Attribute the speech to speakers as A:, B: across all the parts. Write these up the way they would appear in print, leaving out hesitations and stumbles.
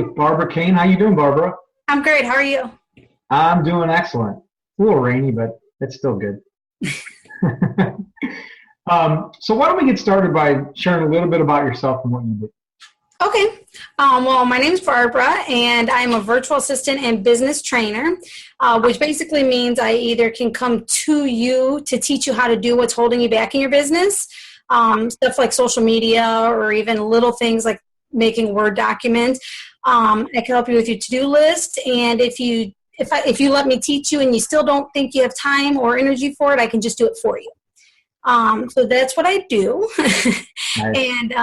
A: with Barbara Caine. How you doing, Barbara?
B: I'm great. How are you?
A: I'm doing excellent. A little rainy, but it's still good. So why don't we get started by sharing a little bit about yourself and what you do?
B: Okay. Well, my name is Barbara, and I'm a virtual assistant and business trainer, which basically means I either can come to you to teach you how to do what's holding you back in your business, stuff like social media or even little things like making Word documents. I can help you with your to-do list, and if you let me teach you and you still don't think you have time or energy for it, I can just do it for you. So that's what I do. Nice. And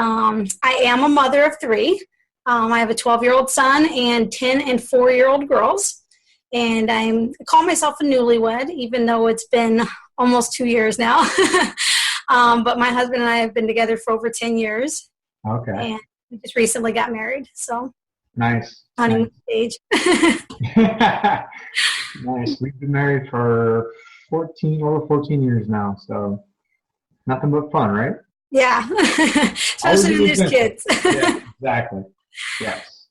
B: I am a mother of three. I have a 12-year-old son and 10 and 4-year-old girls. And I call myself a newlywed, even though it's been almost 2 years now. But my husband and I have been together for over 10 years.
A: Okay.
B: And we just recently got married. So
A: nice.
B: Honeymoon stage.
A: Nice. We've been married for over 14 years now. So nothing but fun, right?
B: Yeah. Especially when there's kids.
A: Yeah, exactly. Yes.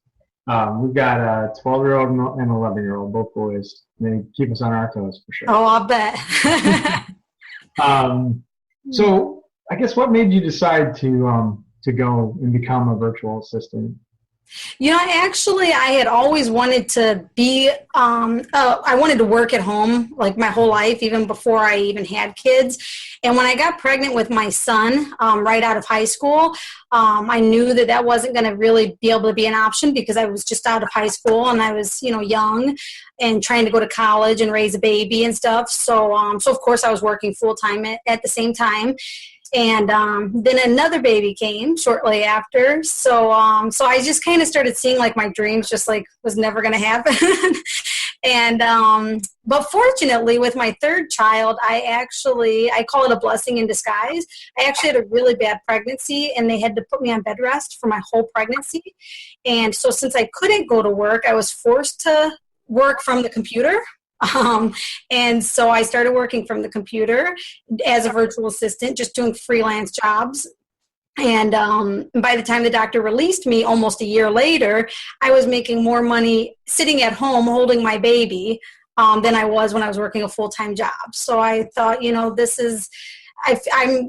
A: We've got a 12-year-old and 11-year-old, both boys. They keep us on our toes for sure.
B: Oh, I'll bet.
A: So I guess what made you decide to go and become a virtual assistant?
B: You know, I had always wanted to be, I wanted to work at home like my whole life, even before I even had kids. And when I got pregnant with my son right out of high school, I knew that wasn't going to really be able to be an option because I was just out of high school and I was, young and trying to go to college and raise a baby and stuff. So of course I was working full time at the same time. And then another baby came shortly after. So I just kind of started seeing like my dreams just like was never going to happen. And but fortunately with my third child, I call it a blessing in disguise. I actually had a really bad pregnancy and they had to put me on bed rest for my whole pregnancy. And so since I couldn't go to work, I was forced to work from the computer. And so I started working from the computer as a virtual assistant, just doing freelance jobs. And by the time the doctor released me almost a year later, I was making more money sitting at home holding my baby than I was when I was working a full-time job. So I thought, I'm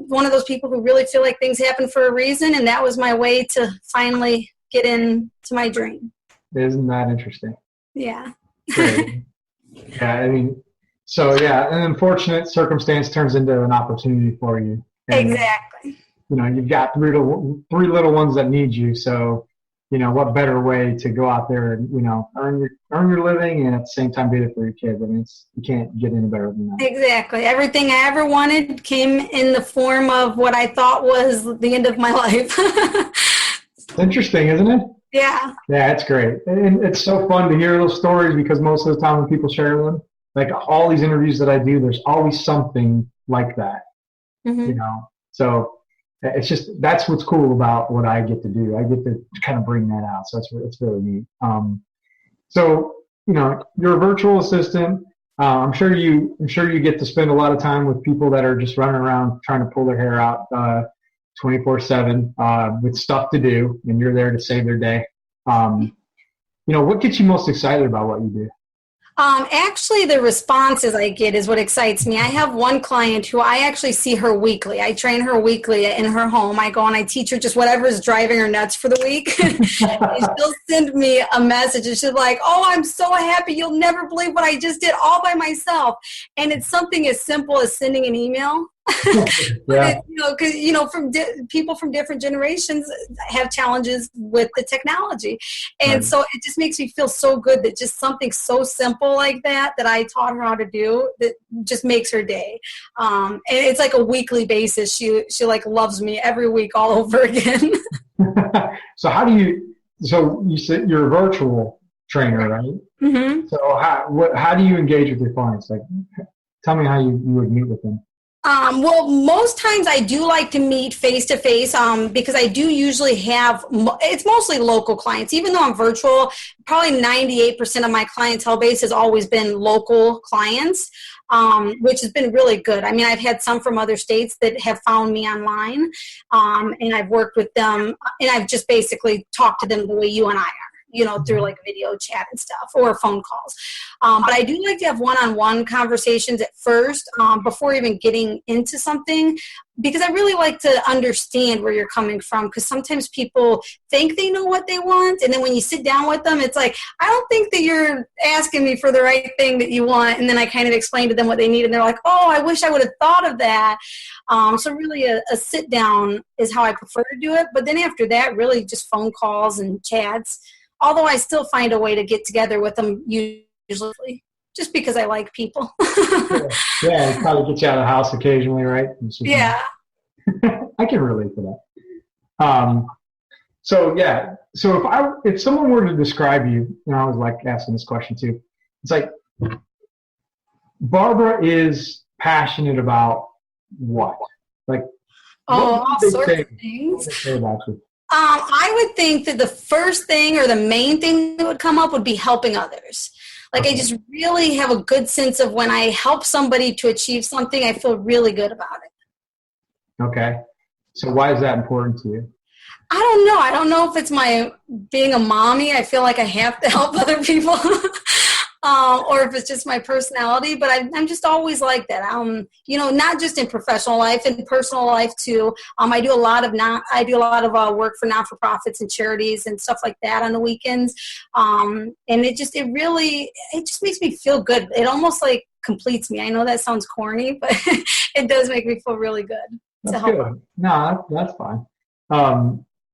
B: one of those people who really feel like things happen for a reason. And that was my way to finally get into my dream.
A: Isn't that interesting?
B: Yeah.
A: Yeah, an unfortunate circumstance turns into an opportunity for you. And,
B: exactly.
A: You've got three little ones that need you. So, what better way to go out there and, earn your living and at the same time be there for your kids? I mean, you can't get any better than that.
B: Exactly. Everything I ever wanted came in the form of what I thought was the end of my life.
A: It's interesting, isn't it?
B: Yeah.
A: Yeah, it's great. And it's so fun to hear those stories because most of the time when people share them, like all these interviews that I do, there's always something like that, So it's just, that's what's cool about what I get to do. I get to kind of bring that out. So it's really neat. So, you're a virtual assistant. I'm sure you get to spend a lot of time with people that are just running around trying to pull their hair out, 24/7 with stuff to do, and you're there to save their day. What gets you most excited about what you do?
B: Actually, the responses I get is what excites me. I have one client who I actually see her weekly. I train her weekly in her home. I go and I teach her just whatever is driving her nuts for the week. And she'll send me a message and she's like, "Oh, I'm so happy. You'll never believe what I just did all by myself." And it's something as simple as sending an email.
A: Yeah.
B: Because people from different generations have challenges with the technology, and
A: Right.
B: So it just makes me feel so good that just something so simple like that I taught her how to do that just makes her day. And it's like a weekly basis. She like loves me every week all over again.
A: So so you said you're a virtual trainer, right?
B: Mm-hmm.
A: So how do you engage with your clients? Like, tell me how you would meet with them.
B: Well, most times I do like to meet face-to-face because I do usually it's mostly local clients. Even though I'm virtual, probably 98% of my clientele base has always been local clients, which has been really good. I mean, I've had some from other states that have found me online, and I've worked with them, and I've just basically talked to them the way you and I are. through like video chat and stuff or phone calls. But I do like to have one-on-one conversations at first before even getting into something, because I really like to understand where you're coming from, because sometimes people think they know what they want, and then when you sit down with them, it's like, I don't think that you're asking me for the right thing that you want, and then I kind of explain to them what they need, and they're like, oh, I wish I would have thought of that. So really a sit down is how I prefer to do it, but then after that, really just phone calls and chats, although I still find a way to get together with them usually, just because I like people.
A: Yeah, probably get you out of the house occasionally, right?
B: Yeah.
A: I can relate to that. So if someone were to describe you, and I was like asking this question too, it's like, Barbara is passionate about what? Like,
B: all sorts of things.
A: What do they say about you?
B: I would think that the first thing or the main thing that would come up would be helping others. Like, I just really have a good sense of when I help somebody to achieve something, I feel really good about it.
A: Okay. So why is that important to you?
B: I don't know. I don't know if it's my being a mommy. I feel like I have to help other people. Or if it's just my personality, but I'm just always like that. Not just in professional life, in personal life too. I do a lot of work for not-for-profits and charities and stuff like that on the weekends. And it just makes me feel good. It almost like completes me. I know that sounds corny, but it does make me feel really good.
A: That's good. No, that's fine.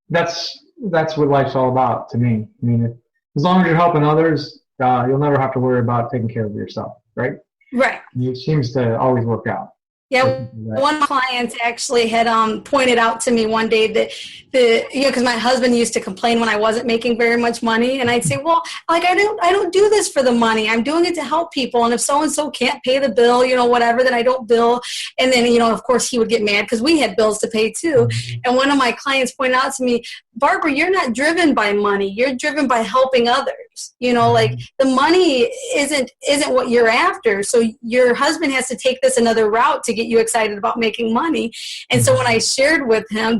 A: That's what life's all about to me. I mean, as long as you're helping others, you'll never have to worry about taking care of yourself, right?
B: Right.
A: It seems to always work out.
B: Yeah, one of my clients actually had pointed out to me one day that because my husband used to complain when I wasn't making very much money, and I'd say, well, like I don't do this for the money. I'm doing it to help people, and if so and so can't pay the bill, whatever, then I don't bill. And then of course he would get mad because we had bills to pay too. And one of my clients pointed out to me, Barbara, you're not driven by money. You're driven by helping others. Like the money isn't what you're after. So your husband has to take this another route to get you excited about making money. And so when I shared with him,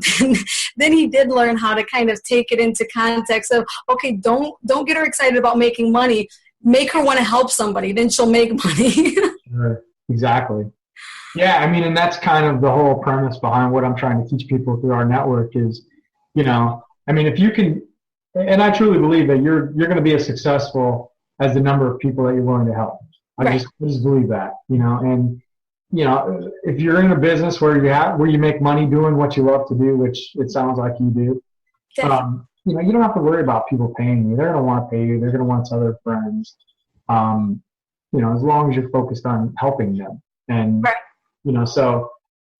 B: then he did learn how to kind of take it into context of, okay, don't get her excited about making money. Make her want to help somebody. Then she'll make money.
A: Sure. Exactly. Yeah. I mean, and that's kind of the whole premise behind what I'm trying to teach people through our network is, if you can, and I truly believe that you're going to be as successful as the number of people that you're willing to help. I just believe that, and if you're in a business where you make money doing what you love to do, which it sounds like you do, you don't have to worry about people paying you. They're going to want to pay you. They're going to want other friends. As long as you're focused on helping them. And, so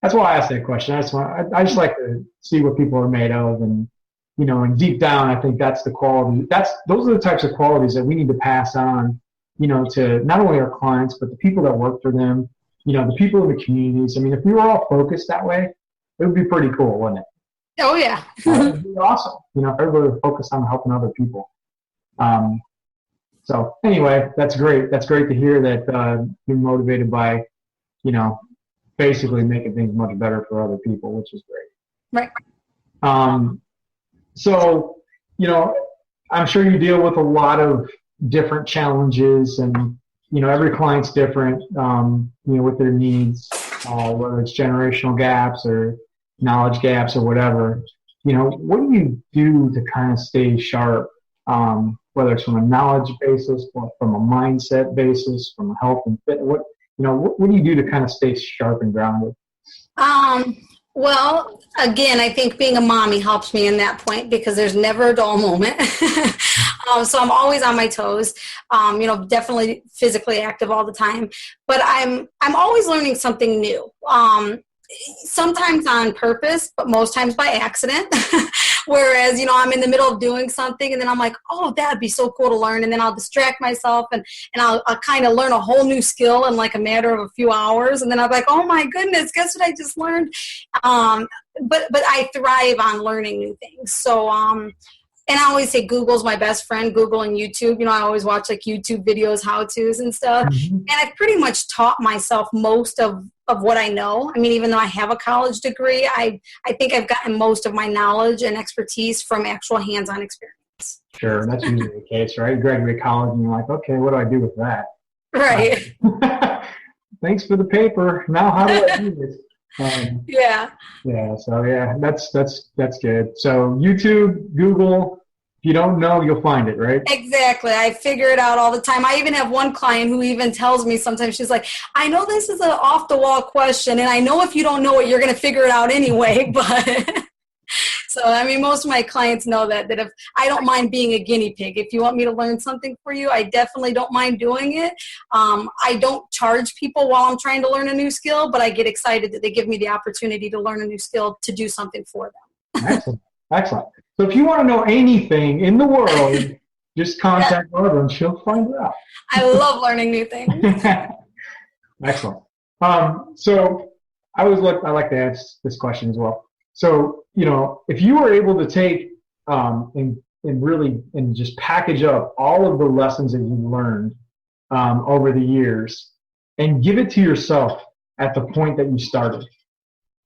A: that's why I asked that question. I just like to see what people are made of. And, and deep down, I think that's the quality. Those are the types of qualities that we need to pass on, to not only our clients, but the people that work for them, the people in the communities. I mean, if we were all focused that way, it would be pretty cool, wouldn't it?
B: Oh, yeah.
A: It would be awesome. Everybody would focus on helping other people. So anyway, that's great. That's great to hear that you're motivated by, basically making things much better for other people, which is great.
B: Right.
A: So, I'm sure you deal with a lot of different challenges and, every client's different, with their needs, whether it's generational gaps or knowledge gaps or whatever. What do you do to kind of stay sharp, whether it's from a knowledge basis, or from a mindset basis, from a health and fit? What do you do to kind of stay sharp and grounded?
B: Well, again, I think being a mommy helps me in that point because there's never a dull moment. So I'm always on my toes, definitely physically active all the time, but I'm always learning something new. Sometimes on purpose, but most times by accident. Whereas, I'm in the middle of doing something and then I'm like, oh, that'd be so cool to learn. And then I'll distract myself and I'll kind of learn a whole new skill in like a matter of a few hours. And then I'm like, oh my goodness, guess what I just learned? But I thrive on learning new things. So, and I always say Google's my best friend, Google and YouTube. I always watch like YouTube videos, how-tos and stuff. Mm-hmm. And I've pretty much taught myself most of what I know. I mean, even though I have a college degree, I think I've gotten most of my knowledge and expertise from actual hands-on experience.
A: Sure. And that's usually the case, right? You graduate college and you're like, okay, what do I do with that?
B: Right.
A: Thanks for the paper. Now how do I do this?
B: Yeah.
A: Yeah. So yeah, that's good. So YouTube, Google, if you don't know, you'll find it, right?
B: Exactly. I figure it out all the time. I even have one client who even tells me sometimes, she's like, I know this is an off the wall question, and I know if you don't know it, you're going to figure it out anyway. But so, I mean, most of my clients know that if I don't mind being a guinea pig. If you want me to learn something for you, I definitely don't mind doing it. I don't charge people while I'm trying to learn a new skill, but I get excited that they give me the opportunity to learn a new skill to do something for them.
A: Excellent. Excellent. So if you want to know anything in the world, just contact Barbara and she'll find it out.
B: I love learning new things.
A: Excellent. So I like to ask this question as well. So, if you were able to take and really just package up all of the lessons that you learned over the years and give it to yourself at the point that you started.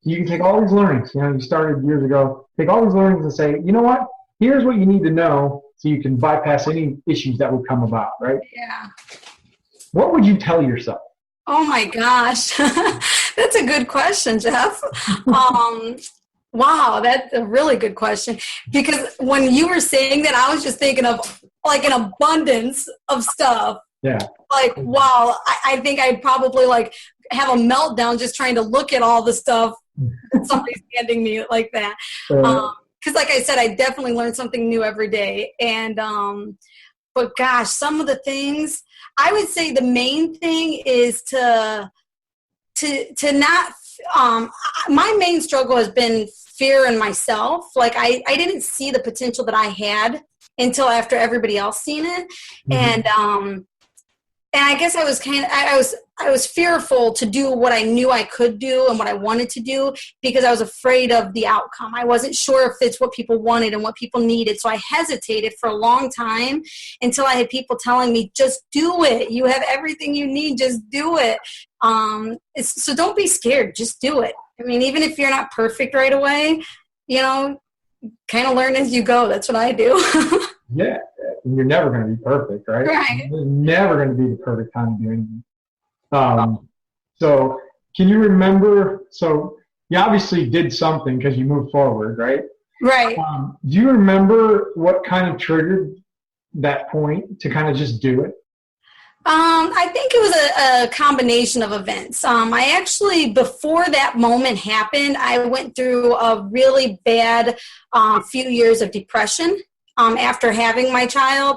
A: You can take all these learnings, you started years ago, take all these learnings and say, you know what, here's what you need to know so you can bypass any issues that would come about, right?
B: Yeah.
A: What would you tell yourself?
B: Oh my gosh. That's a good question, Jeff. Wow, that's a really good question. Because when you were saying that, I was just thinking of like an abundance of stuff.
A: Yeah.
B: Like, wow, I think I'd probably like have a meltdown just trying to look at all the stuff that somebody's handing me like that. Because like I said, I definitely learn something new every day. And, but gosh, some of the things, I would say the main thing is to not, my main struggle has been fear in myself. Like I didn't see the potential that I had until after everybody else seen it. Mm-hmm. And I guess I was fearful to do what I knew I could do and what I wanted to do because I was afraid of the outcome. I wasn't sure if it's what people wanted and what people needed. So I hesitated for a long time until I had people telling me, just do it. You have everything you need. Just do it. So don't be scared. Just do it. I mean, even if you're not perfect right away, kind of learn as you go. That's what I do.
A: Yeah. You're never going to be perfect, right?
B: Right.
A: There's never going to be the perfect time to do anything. So can you remember, so you obviously did something because you moved forward, right?
B: Right.
A: Do you remember what kind of triggered that point to kind of just do it?
B: I think it was a combination of events. I actually, before that moment happened, I went through a really bad few years of depression. After having my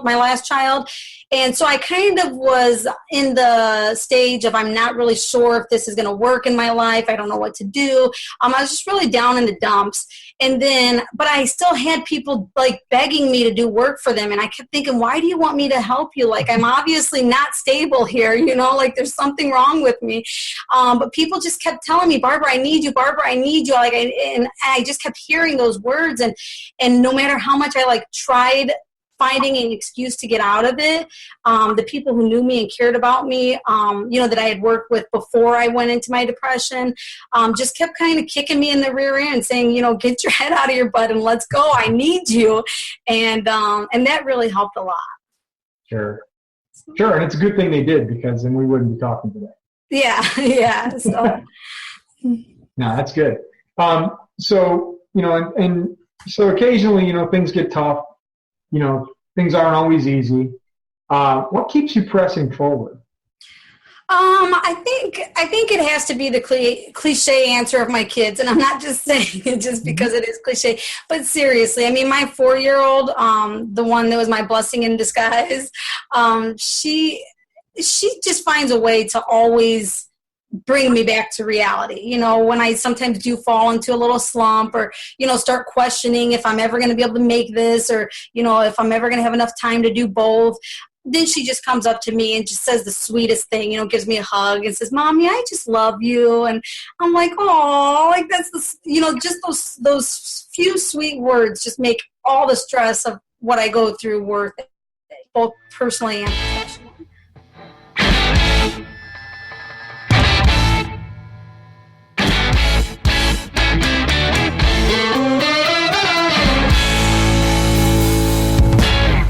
B: last child. And so I kind of was in the stage of I'm not really sure if this is going to work in my life. I don't know what to do. I was just really down in the dumps. And then, but I still had people like begging me to do work for them. And I kept thinking, why do you want me to help you? Like, I'm obviously not stable here, like there's something wrong with me. But people just kept telling me, Barbara, I need you. Barbara, I need you. And I just kept hearing those words. And no matter how much I tried finding an excuse to get out of it, the people who knew me and cared about me, that I had worked with before I went into my depression, just kept kind of kicking me in the rear end saying, get your head out of your butt and let's go. I need you. And that really helped a lot. Sure.
A: And it's a good thing they did because then we wouldn't be talking today.
B: Yeah. So.
A: No, that's good. So, and so occasionally, things get tough. Things aren't always easy. What keeps you pressing forward?
B: I think it has to be the cliche answer of my kids, and I'm not just saying it just because it is cliche, but seriously, I mean, my 4-year-old, the one that was my blessing in disguise, she just finds a way to always bring me back to reality. When I sometimes do fall into a little slump or, start questioning if I'm ever going to be able to make this or, if I'm ever going to have enough time to do both, then she just comes up to me and just says the sweetest thing, gives me a hug and says, Mommy, I just love you. And I'm like, oh, like that's just those few sweet words just make all the stress of what I go through worth it, both personally and